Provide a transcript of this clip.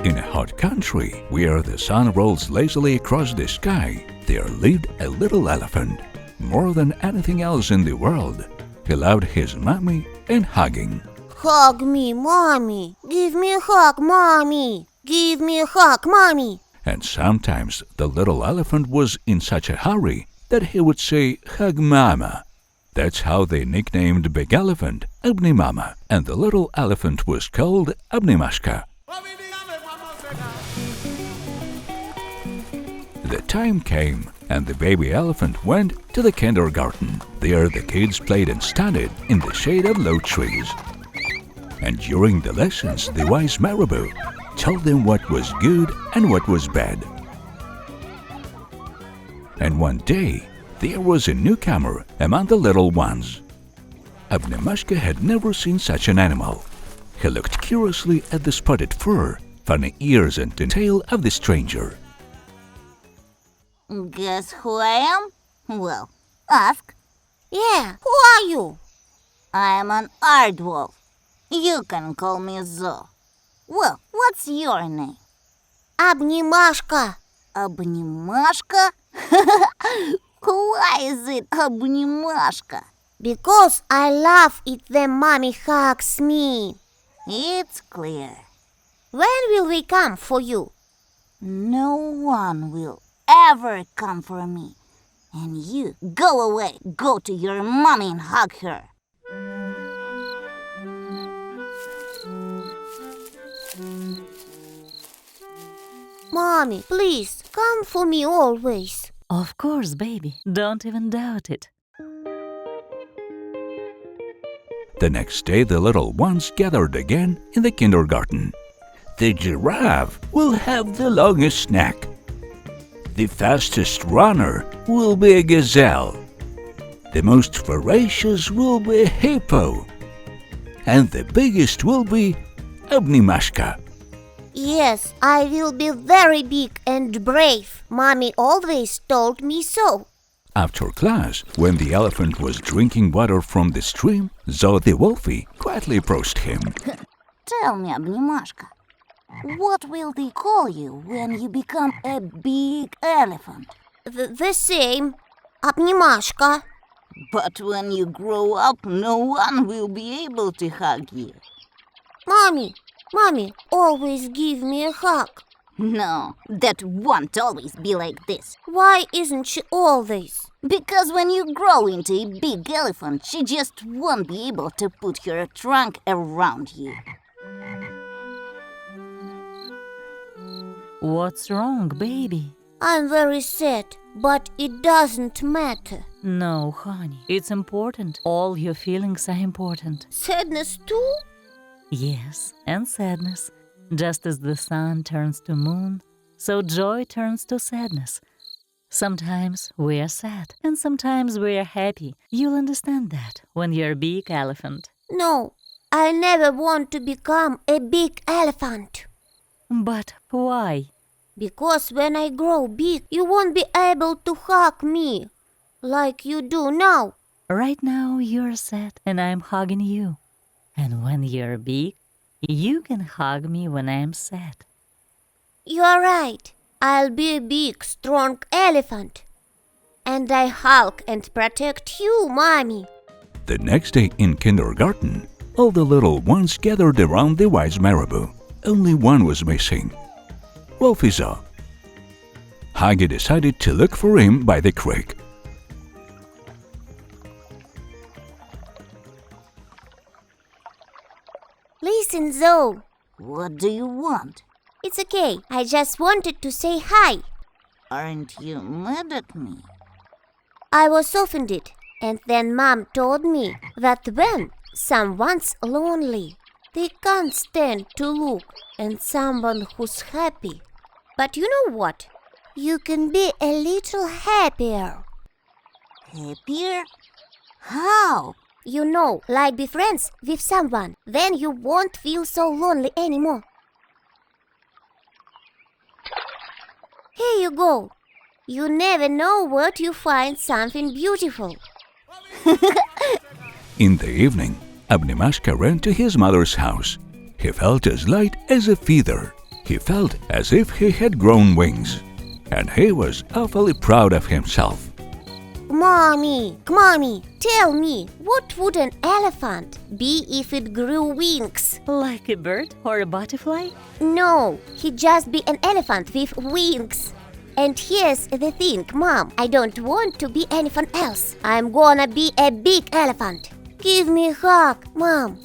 In a hot country where the sun rolls lazily across the sky, there lived a little elephant. More than anything else in the world, he loved his mommy and hugging. Hug me, mommy. Give me a hug, mommy. Give me a hug, mommy. And sometimes the little elephant was in such a hurry that he would say, "Hug mama." That's how they nicknamed big elephant Obнимama, and the little elephant was called Обнимашка. The time came, and the baby elephant went to the kindergarten. There the kids played and studied in the shade of low trees. And during the lessons, the wise marabou told them what was good and what was bad. And one day, there was a newcomer among the little ones. Обнимашка had never seen such an animal. He looked curiously at the spotted fur, funny ears and the tail of the stranger. Guess who I am? Well, ask. Yeah, who are you? I am an aardwolf. You can call me Zo. Well, what's your name? Обнимашка. Обнимашка? Why is it Обнимашка? Because I love it when mommy hugs me. It's clear. When will we come for you? No one will ever come for me. And you, go away. Go to your mommy and hug her. Mommy, please, come for me always. Of course, baby. Don't even doubt it. The next day, the little ones gathered again in the kindergarten. The giraffe will have the longest snack. The fastest runner will be a gazelle. The most voracious will be a hippo. And the biggest will be Обнимашка. Yes, I will be very big and brave. Mommy always told me so. After class, when the elephant was drinking water from the stream, Zo the wolfie quietly approached him. Tell me, Обнимашка, what will they call you when you become a big elephant? The same. Обнимашка. But when you grow up, no one will be able to hug you. Mommy, always give me a hug. No, that won't always be like this. Why isn't she always? Because when you grow into a big elephant, she just won't be able to put her trunk around you. What's wrong, baby? I'm very sad, but it doesn't matter. No, honey, it's important. All your feelings are important. Sadness too? Yes, and sadness. Just as the sun turns to moon, so joy turns to sadness. Sometimes we are sad, and sometimes we are happy. You'll understand that when you're a big elephant. No, I never want to become a big elephant. But why? Because when I grow big, you won't be able to hug me like you do now. Right now you're sad, and I'm hugging you. And when you're big, you can hug me when I'm sad. You're right. I'll be a big, strong elephant. And I hug and protect you, Mommy. The next day in kindergarten, all the little ones gathered around the wise marabou. Only one was missing. Wolfie Zo. Huggy decided to look for him by the creek. Listen, Zo. What do you want? It's okay. I just wanted to say hi. Aren't you mad at me? I was offended, and then Mom told me that when someone's lonely, they can't stand to look at someone who's happy. But you know what? You can be a little happier. Happier? How? You know, like be friends with someone. Then you won't feel so lonely anymore. Here you go. You never know where you find something beautiful. In the evening, Obнимашка ran to his mother's house. He felt as light as a feather. He felt as if he had grown wings. And he was awfully proud of himself. Mommy, tell me, what would an elephant be if it grew wings? Like a bird or a butterfly? No, he'd just be an elephant with wings. And here's the thing, Mom, I don't want to be anyone else. I'm gonna be a big elephant. Give me a hug, Mom.